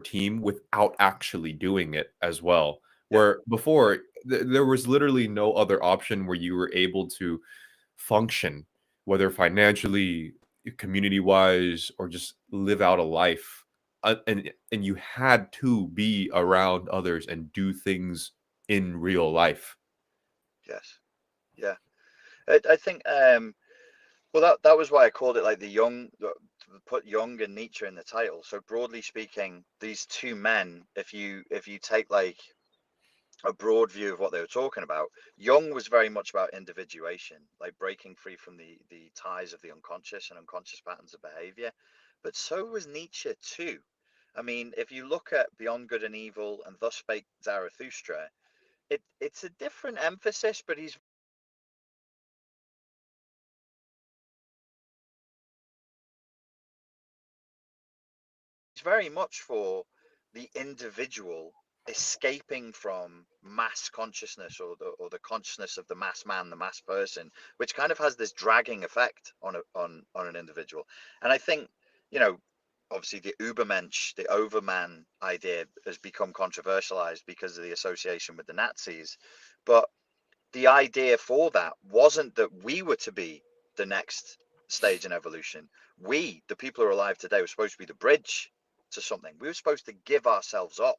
team without actually doing it as well. Yeah. Where before there was literally no other option where you were able to function, whether financially, community wise, or just live out a life. And you had to be around others and do things in real life. Yes. Yeah. I think well, that was why I called it like put Jung and Nietzsche in the title. So broadly speaking, these two men, if you take like a broad view of what they were talking about, Jung was very much about individuation, like breaking free from the ties of the unconscious and unconscious patterns of behavior. But so was Nietzsche too. I mean, if you look at Beyond Good and Evil and Thus Spake Zarathustra, it's a different emphasis, but he's very much for the individual escaping from mass consciousness, or the consciousness of the mass man, the mass person, which kind of has this dragging effect on an individual. And I think, you know, obviously the Ubermensch, the overman idea has become controversialized because of the association with the Nazis. But the idea for that wasn't that we were to be the next stage in evolution. We, the people who are alive today, were supposed to be the bridge to something. We were supposed to give ourselves up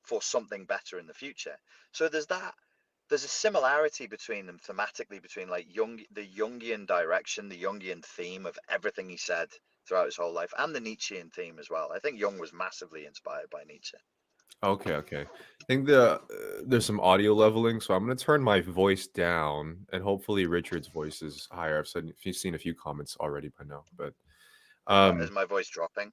for something better in the future. So there's a similarity between them thematically, between like the Jungian direction, the Jungian theme of everything he said throughout his whole life, and the Nietzschean theme as well. I think Jung was massively inspired by Nietzsche. Okay, okay. I think there's some audio leveling, so I'm gonna turn my voice down, and hopefully Richard's voice is higher. You've seen a few comments already by now, but Is um, my voice dropping?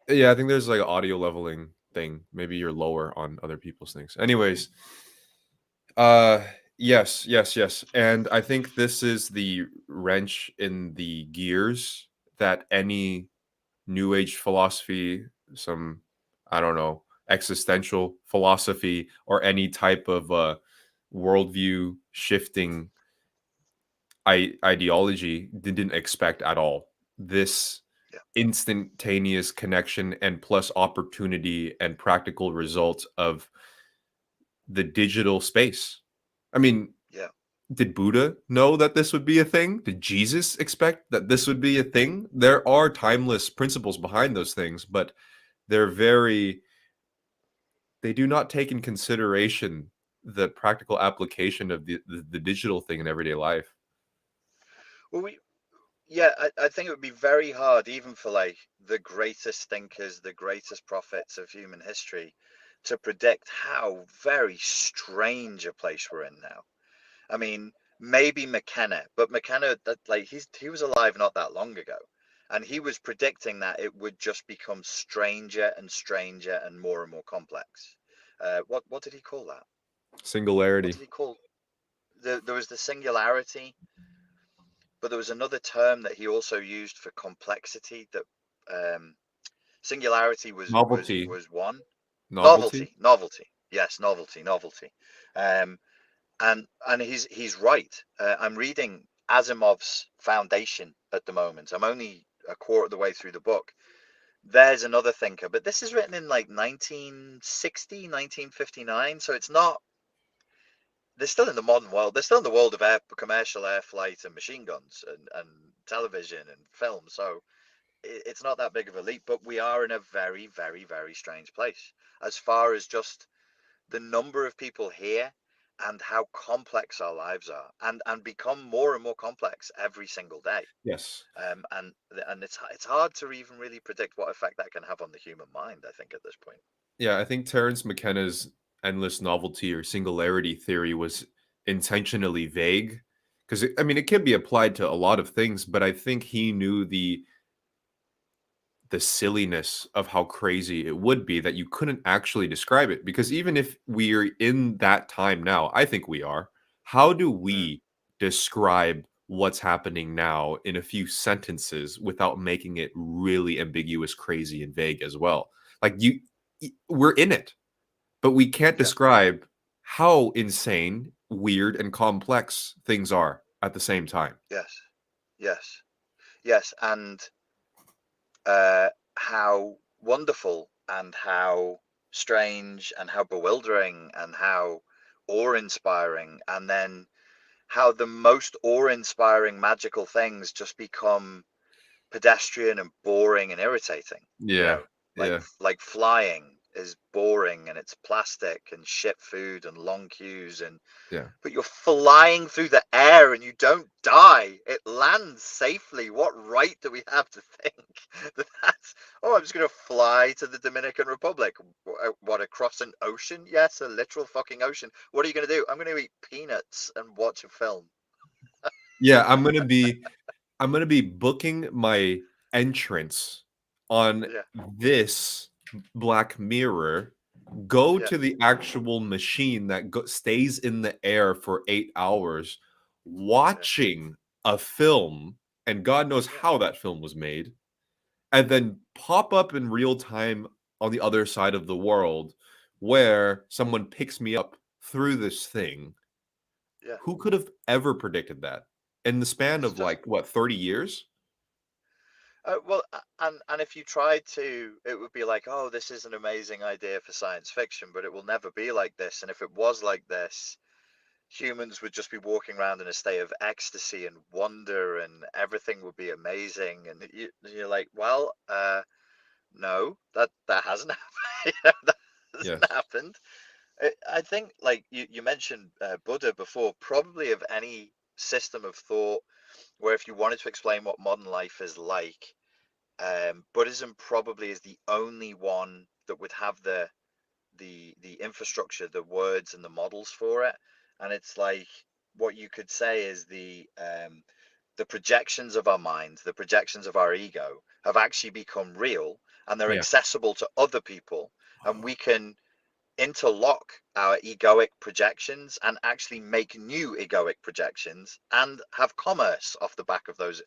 yeah, I think there's like an audio leveling thing. Maybe you're lower on other people's things. Anyways, uh, yes, yes, yes, and I think this is the wrench in the gears that any new age philosophy, some, I don't know, existential philosophy, or any type of worldview shifting ideology didn't expect at all. This Yeah, instantaneous connection and plus opportunity and practical results of the digital space. I mean, yeah, did Buddha know that this would be a thing? Did Jesus expect that this would be a thing? There are timeless principles behind those things, but they're very they do not take in consideration the practical application of the digital thing in everyday life. well, yeah, I think it would be very hard, even for like the greatest thinkers, the greatest prophets of human history, to predict how very strange a place we're in now. I mean, maybe McKenna, but McKenna, that like he was alive not that long ago, and he was predicting that it would just become stranger and stranger and more complex. What did he call that? What Singularity. did he call? There was the singularity, but there was another term that he also used for complexity. That um, singularity Novelty. was one. Novelty? Novelty. Yes, novelty. Um, and he's right. I'm reading Asimov's Foundation at the moment. I'm only a quarter of the way through the book. There's another thinker, but this is written in like 1960, 1959. So it's not, they're still in the modern world. They're still in the world of commercial air flight and machine guns and television and film. So it's not that big of a leap, but we are in a very, very, very strange place as far as just the number of people here and how complex our lives are, and become more and more complex every single day. Yes. And it's hard to even really predict what effect that can have on the human mind, I think, at this point. Yeah, I think Terence McKenna's endless novelty or singularity theory was intentionally vague because I mean it can be applied to a lot of things, but I think he knew the silliness of how crazy it would be that you couldn't actually describe it because even if we're in that time now, I think we are. How do Mm, we describe what's happening now in a few sentences without making it really ambiguous, crazy, and vague as well? Like we're in it, but we can't yeah. describe how insane, weird, and complex things are at the same time. Yes. Yes. Yes. And how wonderful and how strange and how bewildering and how awe-inspiring, and then how the most awe-inspiring magical things just become pedestrian and boring and irritating. You Yeah. know, Yeah. like flying is boring and it's plastic and ship food and long queues, and Yeah. but you're flying through the air and you don't die. It lands safely. What right do we have to think that that's, oh, I'm just going to fly to the Dominican Republic? What, across an ocean? Yes, a literal fucking ocean. What are you going to do? I'm going to eat peanuts and watch a film. Yeah, I'm gonna be booking my entrance on Yeah, this Black Mirror, go yeah, to the actual machine that stays in the air for 8 hours, yeah, watching a film, and God knows yeah, how that film was made, and then pop up in real time on the other side of the world where someone picks me up through this thing. yeah. Who could have ever predicted that in the span It's of just like what 30 years? well, and if you tried to, it would be like, oh, this is an amazing idea for science fiction, but it will never be like this. And if it was like this, humans would just be walking around in a state of ecstasy and wonder, and everything would be amazing. And you're like, well, no, that hasn't happened. That hasn't Yes. happened. I think, like you mentioned Buddha before, probably of any system of thought where if you wanted to explain what modern life is like, Buddhism probably is the only one that would have the infrastructure, the words, and the models for it. And it's like what you could say is the projections of our mind, the projections of our ego, have actually become real, and they're Yeah. accessible to other people, and we can interlock our egoic projections and actually make new egoic projections and have commerce off the back of those.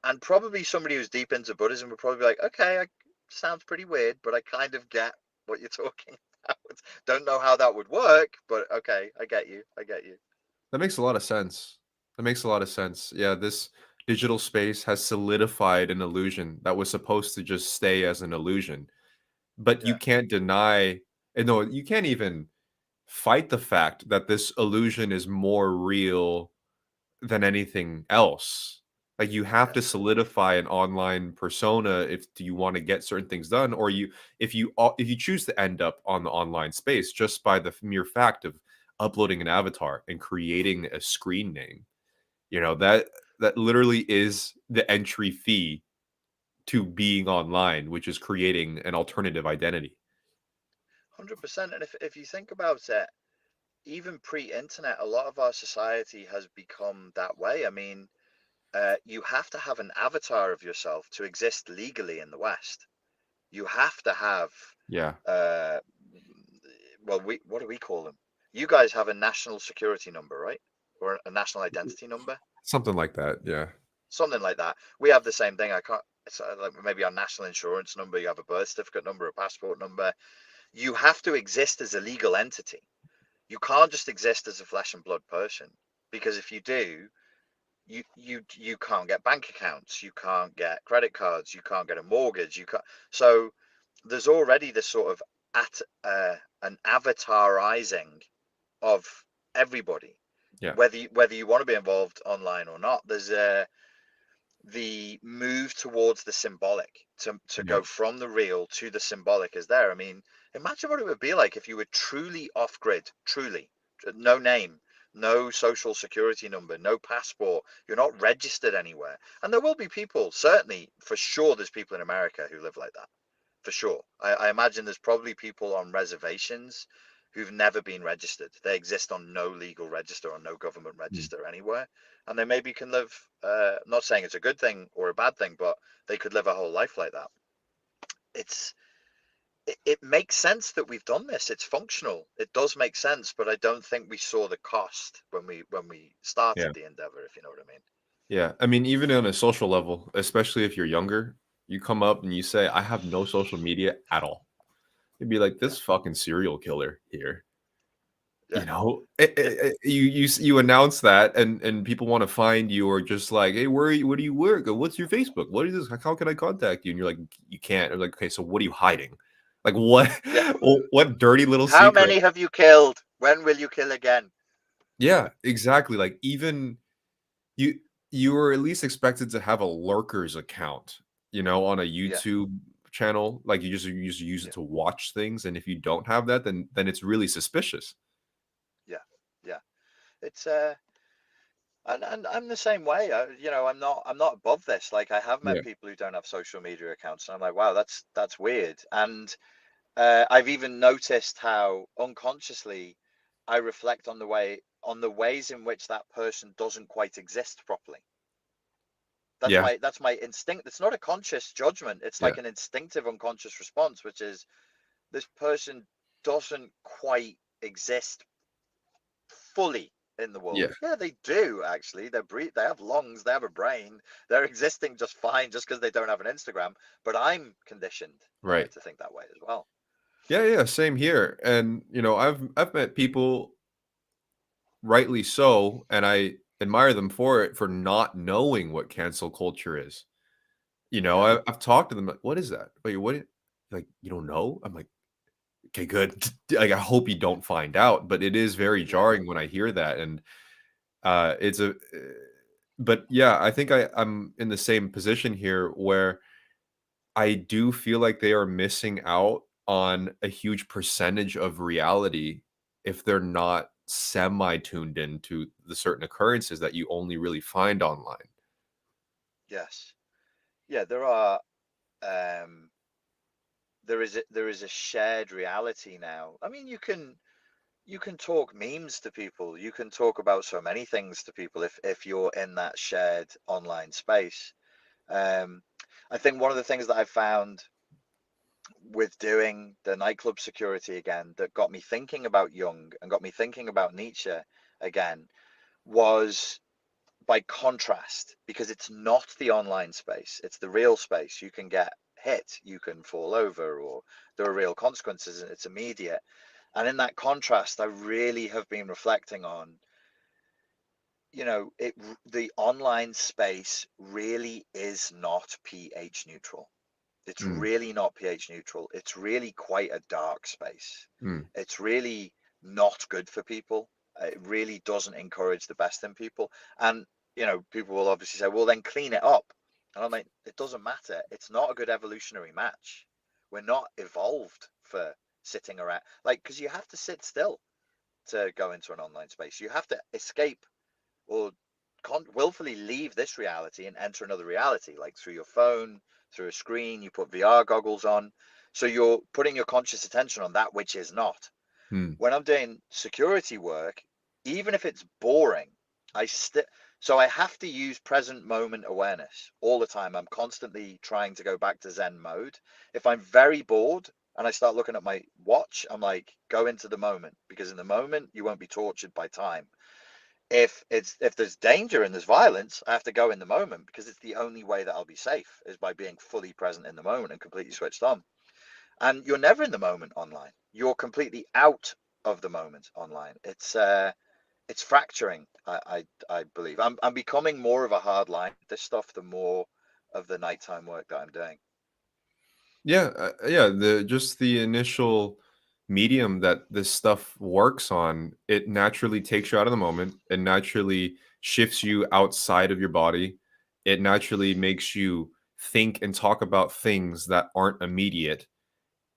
And probably somebody who's deep into Buddhism would probably be like, okay, sounds pretty weird, but I kind of get what you're talking about. Don't know how that would work, but okay, I get you. I get you. That makes a lot of sense. That makes a lot of sense. Yeah, this digital space has solidified an illusion that was supposed to just stay as an illusion. But you Yeah, can't deny, and no, you can't even fight the fact that this illusion is more real than anything else. Like you have yeah, to solidify an online persona if you want to get certain things done, or if you choose to end up on the online space just by the mere fact of uploading an avatar and creating a screen name. That literally is the entry fee to being online, which is creating an alternative identity. 100%. And if you think about it, even pre-internet, a lot of our society has become that way. I mean, you have to have an avatar of yourself to exist legally in the West. You have to have Yeah, uh, well, we what do we call them? You guys have a national security number, right? Or a national identity number, something like that. Yeah, something like that. We have the same thing. I can't. It's like maybe our national insurance number. You have a birth certificate number, a passport number. You have to exist as a legal entity. You can't just exist as a flesh and blood person, because if you do, you can't get bank accounts, you can't get credit cards, you can't get a mortgage, you can't. So there's already this sort of at an avatarizing of everybody, yeah, whether you want to be involved online or not. There's the move towards the symbolic, to yeah. go from the real to the symbolic is there. I mean, imagine what it would be like if you were truly off grid, truly no name, no social security number, no passport, you're not registered anywhere. And there will be people, certainly for sure there's people in America who live like that, for sure. I imagine there's probably people on reservations who've never been registered. They exist on no legal register or no government Mm. register anywhere. And they maybe can live, not saying it's a good thing or a bad thing, but they could live a whole life like that. It's, it makes sense that we've done this. It's functional. It does make sense, but I don't think we saw the cost when we Yeah. started the endeavor, if you know what I mean. Yeah, I mean, even on a social level, especially if you're younger, you come up and you say, "I have no social media at all." You'd be like, Yeah, "This fucking serial killer here." yeah, yeah, You announce that, and people want to find you, or just like, "Hey, where do you work? Or what's your Facebook? What is this? How can I contact you?" And you're like, "You can't." They're like, "Okay, so what are you hiding? Like what? Yeah. What dirty little How secret? many have you killed? When will you kill again? Yeah, exactly. Like even you you were at least expected to have a lurkers account, on a Yeah, YouTube channel. Like you just use it yeah, to watch things, and if you don't have that, then it's really suspicious. yeah, yeah. It's and I'm the same way. I'm not above this. Like I have met Yeah. people who don't have social media accounts, and I'm like, wow, that's weird. And I've even noticed how unconsciously I reflect on the ways in which that person doesn't quite exist properly. Yeah. That's my instinct. It's not a conscious judgment. It's Yeah. like an instinctive unconscious response, which is this person doesn't quite exist fully in the Yeah. world. Yeah, they do actually. They have lungs, they have a brain, they're existing just fine just because they don't have an Instagram. But I'm conditioned Right. to think that way as well. Yeah, yeah, same here. And I've met people, rightly so, and I admire them for it, for not knowing what cancel culture is. Yeah, I've talked to them like, "What is that? Wait, what? Like, you don't know?" I'm like, "Okay, good." Like, I hope you don't find out, but it is very yeah, jarring when I hear that, and it's a. But yeah, I think I'm in the same position here where I do feel like they are missing out on a huge percentage of reality if they're not semi tuned into the certain occurrences that you only really find online. yes, yeah. There are um, there is a shared reality now. I mean, you can talk memes to people. You can talk about so many things to people if you're in that shared online space. Um, I think one of the things that I found with doing the nightclub security again that got me thinking about Jung and got me thinking about Nietzsche again was by contrast, because it's not the online space, it's the real space. You can get hit, you can fall over, or there are real consequences, and it's immediate. And in that contrast, I really have been reflecting on, the online space really is not pH neutral. It's Mm, really not pH neutral. It's really quite a dark space. mm, It's really not good for people. It really doesn't encourage the best in people. And, people will obviously say, well, then clean it up. And I'm like, it doesn't matter. It's not a good evolutionary match. We're not evolved for sitting around. Like, because you have to sit still to go into an online space. You have to escape or willfully leave this reality and enter another reality, like through your phone, through a screen. You put VR goggles on, so you're putting your conscious attention on that which is not. mm. When I'm doing security work, even if it's boring, I still so I have to use present moment awareness all the time. I'm constantly trying to go back to Zen mode. If I'm very bored and I start looking at my watch, I'm like, go into the moment, because in the moment you won't be tortured by time. If there's danger and there's violence, I have to go in the moment, because it's the only way that I'll be safe, is by being fully present in the moment and completely switched on. And you're never in the moment online. You're completely out of the moment online. It's fracturing. I believe I'm becoming more of a hard line with this stuff the more of the nighttime work that I'm doing. Yeah, yeah. The initial medium that this stuff works on, it naturally takes you out of the moment. It naturally shifts you outside of your body. It naturally makes you think and talk about things that aren't immediate.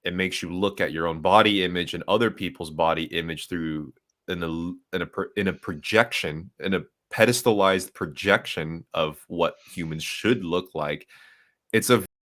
It makes you look at your own body image and other people's body image through in a projection, in a pedestalized projection of what humans should look like. It's a